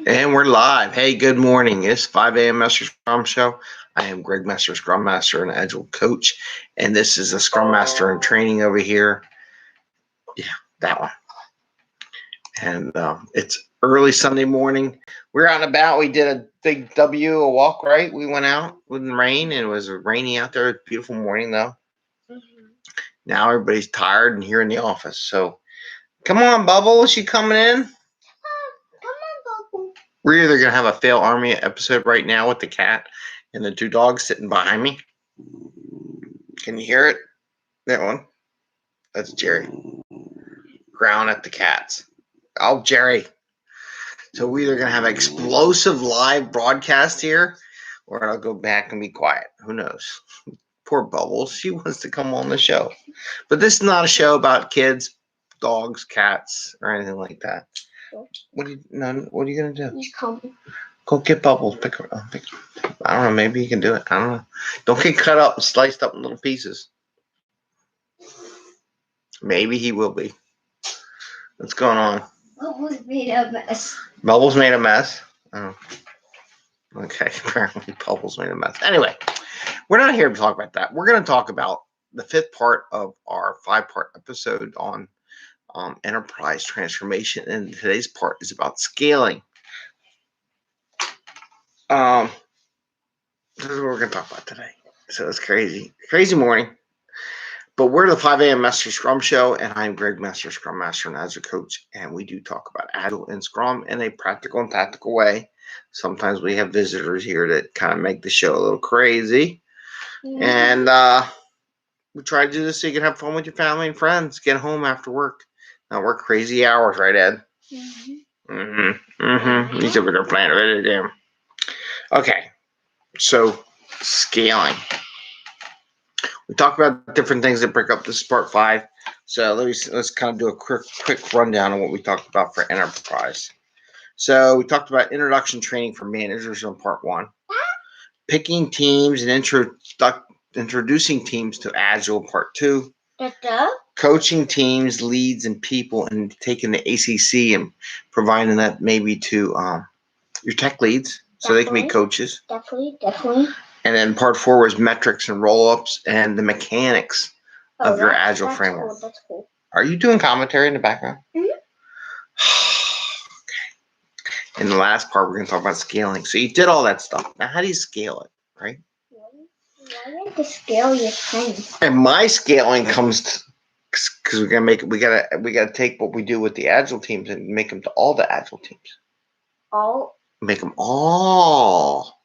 And we're live. Hey, good morning. It's 5 a.m. Mester Scrum Show. I am Greg Mester, Scrum Master and Agile Coach. And this is a Scrum Master in training over here. Yeah, that one. And it's early Sunday morning. We're out and about. We did a big a walk, right? We went out with the rain, and it was rainy out there. Beautiful morning, though. Mm-hmm. Now everybody's tired and here in the office. So come on, Bubble. Is she coming in? We're either going to have a Fail Army episode right now with the cat and the two dogs sitting behind me. Can you hear it? That one? That's Jerry. Growling at the cats. Oh, Jerry. So we're either going to have an explosive live broadcast here, or I'll go back and be quiet. Who knows? Poor Bubbles. She wants to come on the show. But this is not a show about kids, dogs, cats, or anything like that. What are you gonna do? He's coming. Go get Bubbles. Pick her up. I don't know. Maybe you can do it. I don't know. Don't get cut up and sliced up in little pieces. Maybe he will be. What's going on? Bubbles made a mess. Bubbles made a mess? Oh. Okay. Apparently Bubbles made a mess. Anyway, we're not here to talk about that. We're going to talk about the fifth part of our 5-part episode on enterprise transformation, and today's part is about scaling. This is what we're going to talk about today. So it's crazy morning. But we're the 5 a.m. Mester Scrum Show, and I'm Greg Mester, Scrum Master and Agile Coach, and we do talk about Agile and Scrum in a practical and tactical way. Sometimes we have visitors here that kind of make the show a little crazy. And we try to do this so you can have fun with your family and friends, get home after work. Not work crazy hours, right, Ed? He's over there playing a video game. Okay, so scaling. We talked about different things that break up. This is part 5. So let's kind of do a quick rundown of what we talked about for enterprise. So we talked about introduction training for managers on part 1. Picking teams and introducing teams to Agile, part 2. Coaching teams, leads, and people, and taking the ACC and providing that maybe to your tech leads so they can be coaches. Definitely. And then part 4 was metrics and roll-ups and the mechanics of your Agile framework. Cool. That's cool. Are you doing commentary in the background? Mm-hmm. Okay. In the last part, we're going to talk about scaling. So you did all that stuff. Now, how do you scale it, right? Why do you have to scale your thing? And my scaling comes because we're gonna we gotta take what we do with the Agile teams and make them to all the Agile teams. Make them all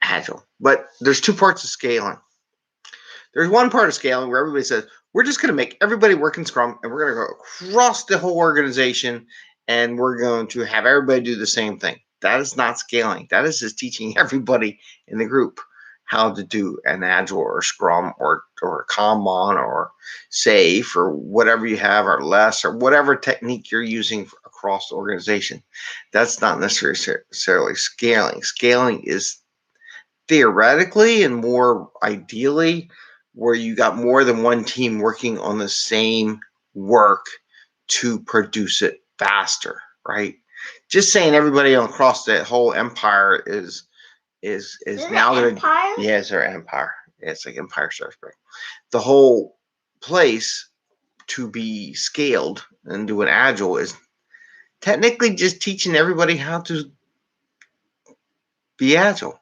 Agile. But there's 2 parts of scaling. There's one part of scaling where everybody says, we're just going to make everybody work in Scrum, and we're going to go across the whole organization, and we're going to have everybody do the same thing. That is not scaling. That is just teaching everybody in the group how to do an Agile or Scrum or Kanban or SAFe or whatever you have, or less, or whatever technique you're using across the organization. That's not necessarily scaling. Scaling is theoretically and more ideally where you got more than one team working on the same work to produce it faster, right? Just saying everybody across the whole empire is now going to, yeah, it's our empire. Yeah, it's like Empire Strikes Back. The whole place to be scaled and do an Agile is technically just teaching everybody how to be Agile.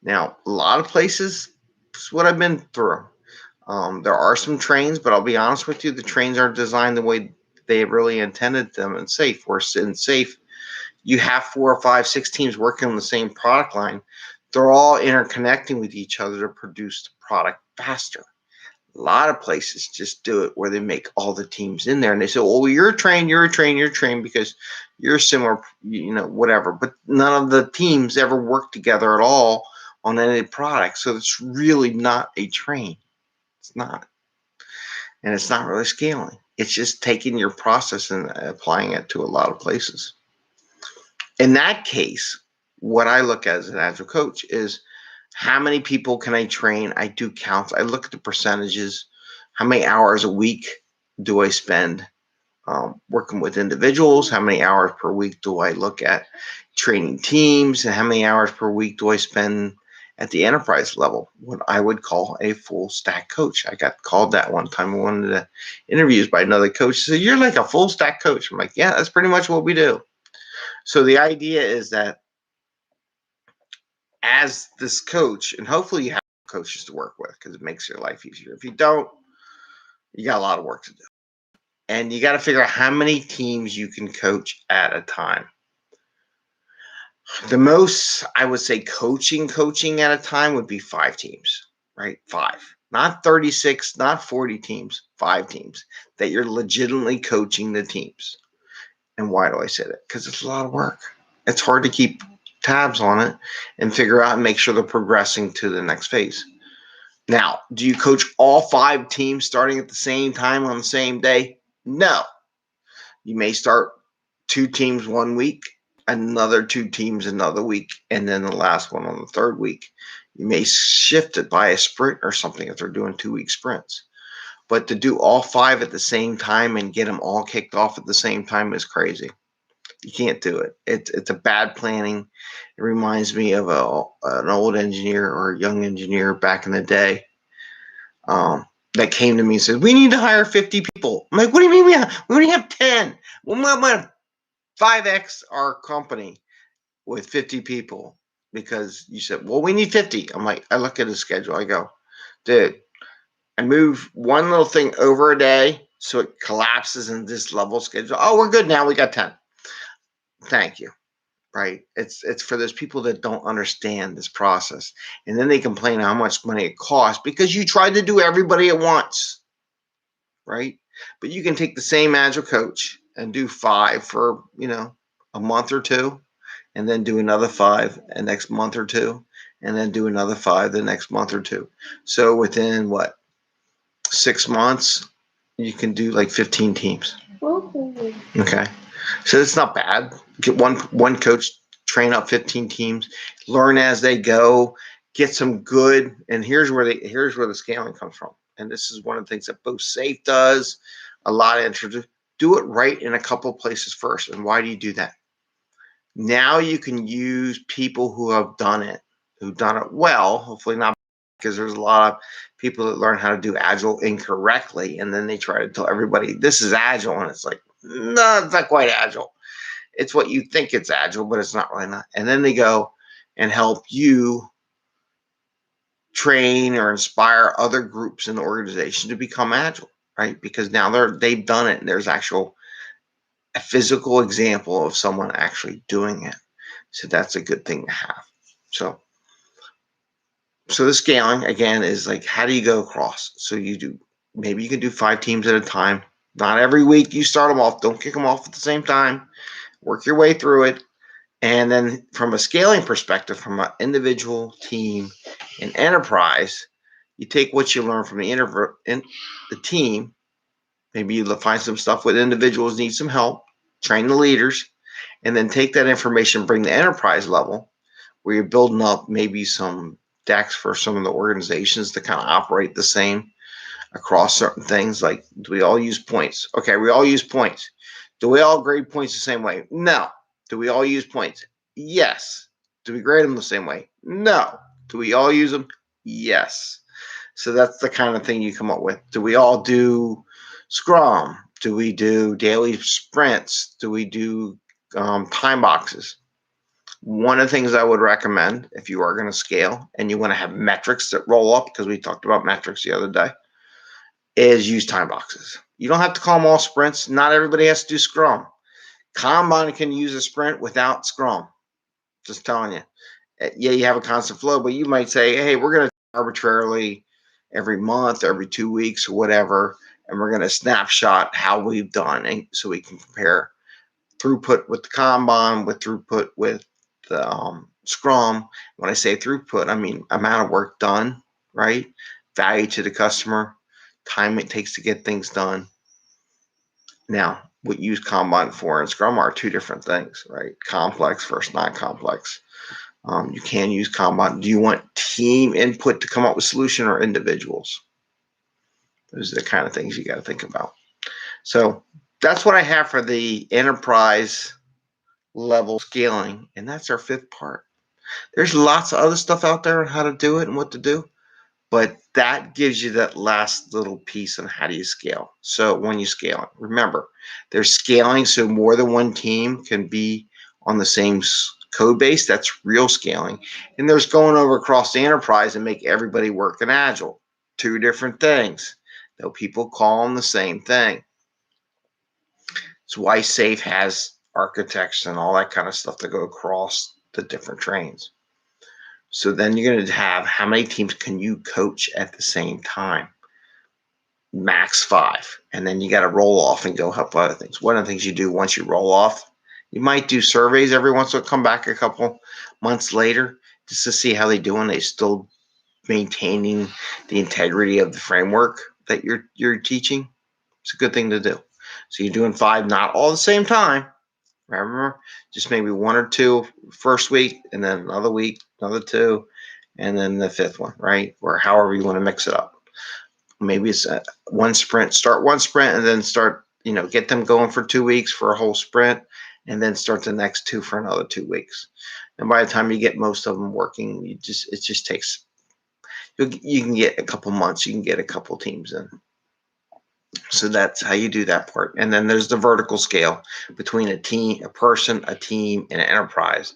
Now, a lot of places, this is what I've been through. There are some trains, but I'll be honest with you, the trains aren't designed the way they really intended them in SAFe. Where in SAFe, you have 4 or 5, 6 teams working on the same product line. They're all interconnecting with each other to produce the product faster. A lot of places just do it where they make all the teams in there, and they say, well, you're a train because you're similar, whatever. But none of the teams ever work together at all on any product. So it's really not a train. It's not. And it's not really scaling. It's just taking your process and applying it to a lot of places. In that case, what I look at as an Agile coach is how many people can I train? I do counts. I look at the percentages. How many hours a week do I spend working with individuals. How many hours per week do I look at training teams, and how many hours per week do I spend at the enterprise level, what I would call a full stack coach? I got called that one time in one of the interviews by another coach. So you're like a full stack coach. I'm like, yeah, that's pretty much what we do. So the idea is that as this coach, and hopefully you have coaches to work with because it makes your life easier. If you don't, you got a lot of work to do. And you got to figure out how many teams you can coach at a time. The most, I would say, coaching at a time would be 5 teams, right? 5. Not 36, not 40 teams, 5 teams that you're legitimately coaching the teams. And why do I say that? Because it's a lot of work. It's hard to keep tabs on it and figure out and make sure they're progressing to the next phase. Now, do you coach all 5 teams starting at the same time on the same day? No. You may start 2 teams one week, another 2 teams another week, and then the last one on the third week. You may shift it by a sprint or something if they're doing 2-week sprints. But to do all 5 at the same time and get them all kicked off at the same time is crazy. You can't do it. It's a bad planning. It reminds me of an old engineer or a young engineer back in the day that came to me and said, we need to hire 50 people. I'm like, what do you mean we only have 10? Well, we want 5X our company with 50 people because you said, well, we need 50. I'm like, I look at his schedule. I go, dude, I move one little thing over a day so it collapses in this level schedule. Oh, we're good now. We got 10. Thank you. Right? It's for those people that don't understand this process. And then they complain how much money it costs because you tried to do everybody at once. Right? But you can take the same Agile coach and do 5 for, a month or 2, and then do another 5 the next month or 2, and then do another 5 the next month or 2. So within 6 months, you can do like 15 teams. Okay. So it's not bad. Get one coach, train up 15 teams, learn as they go, get some good. And here's where the scaling comes from. And this is one of the things that both Safe does, a lot of interest. Do it right in a couple places first. And why do you do that? Now you can use people who have done it well, hopefully not, because there's a lot of people that learn how to do Agile incorrectly, and then they try to tell everybody this is Agile, and it's like, no, it's not quite Agile. It's what you think it's Agile, but it's not really not. And then they go and help you train or inspire other groups in the organization to become Agile, right? Because now they've done it, and there's a physical example of someone actually doing it. So that's a good thing to have. So the scaling, again, is like, how do you go across? So maybe you can do 5 teams at a time. Not every week you start them off. Don't kick them off at the same time. Work your way through it. And then from a scaling perspective, from an individual, team, and enterprise, you take what you learn from the team. Maybe you find some stuff with individuals need some help, train the leaders, and then take that information, bring the enterprise level, where you're building up maybe some decks for some of the organizations to kind of operate the same across certain things. Like, do we all use points? Okay, we all use points. Do we all grade points the same way? No. Do we all use points? Yes. Do we grade them the same way? No. Do we all use them? Yes. So that's the kind of thing you come up with. Do we all do Scrum? Do we do daily sprints? Do we do time boxes? One of the things I would recommend if you are going to scale and you want to have metrics that roll up, because we talked about metrics the other day, is use time boxes. You don't have to call them all sprints. Not everybody has to do Scrum. Kanban can use a sprint without Scrum. Just telling you. Yeah, you have a constant flow, but you might say, hey, we're going to arbitrarily every month, every 2 weeks, or whatever, and we're going to snapshot how we've done, and so we can compare throughput with the Kanban, with throughput with the Scrum. When I say throughput, I mean amount of work done, right? Value to the customer, time it takes to get things done. Now, what you use Kanban for and Scrum are 2 different things, right? Complex versus non-complex. You can use Kanban. Do you want team input to come up with solution or individuals? Those are the kind of things you got to think about. So that's what I have for the enterprise level scaling, and that's our 5th part. There's lots of other stuff out there on how to do it and what to do, but that gives you that last little piece on how do you scale. So when you scale it, remember, there's scaling so more than one team can be on the same code base. That's real scaling. And there's going over across the enterprise and make everybody work in Agile. 2 different things, though people call them the same thing. It's why SAFe has architects and all that kind of stuff to go across the different trains. So then you're going to have how many teams can you coach at the same time? Max 5. And then you got to roll off and go help other things. One of the things you do once you roll off, you might do surveys every once in a while, come back a couple months later just to see how they're doing. They still maintaining the integrity of the framework that you're teaching. It's a good thing to do. So you're doing 5, not all at the same time. Remember, just maybe 1 or 2 first week, and then another week, another 2, and then the 5th one, right? Or however you want to mix it up. Maybe it's one sprint. Start one sprint, and then start. Get them going for 2 weeks for a whole sprint, and then start the next 2 for another 2 weeks. And by the time you get most of them working, it just takes. You can get a couple months. You can get a couple teams in. So that's how you do that part. And then there's the vertical scale between a team, a person, a team, and an enterprise.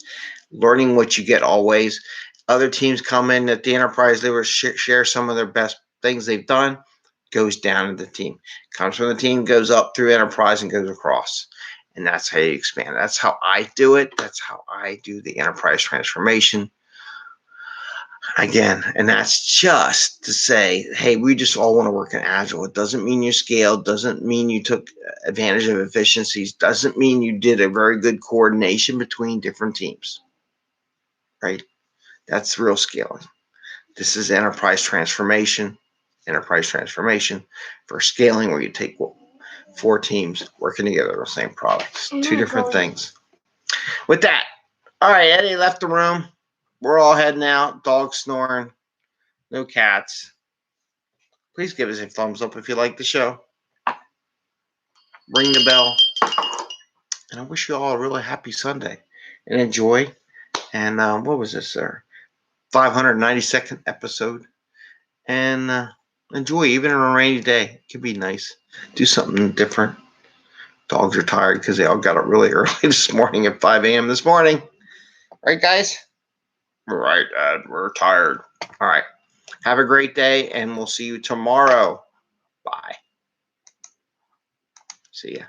Learning what you get always. Other teams come in at the enterprise, they will share some of their best things they've done, goes down to the team. Comes from the team, goes up through enterprise, and goes across. And that's how you expand. That's how I do it. That's how I do the enterprise transformation. Again, and that's just to say, hey, we just all want to work in Agile. It doesn't mean you scaled, doesn't mean you took advantage of efficiencies, doesn't mean you did a very good coordination between different teams, right? That's real scaling. This is enterprise transformation for scaling, where you take 4 teams working together on the same products, 2 different things. With that, all right, Eddie left the room. We're all heading out, dog snoring. No cats. Please give us a thumbs up if you like the show. Ring the bell. And I wish you all a really happy Sunday. And enjoy. And what was this, sir? 592nd episode. And enjoy, even on a rainy day. It can be nice. Do something different. Dogs are tired because they all got up really early this morning at 5 a.m. this morning. Right, guys? Right, Dad. We're tired. All right. Have a great day, and we'll see you tomorrow. Bye. See ya.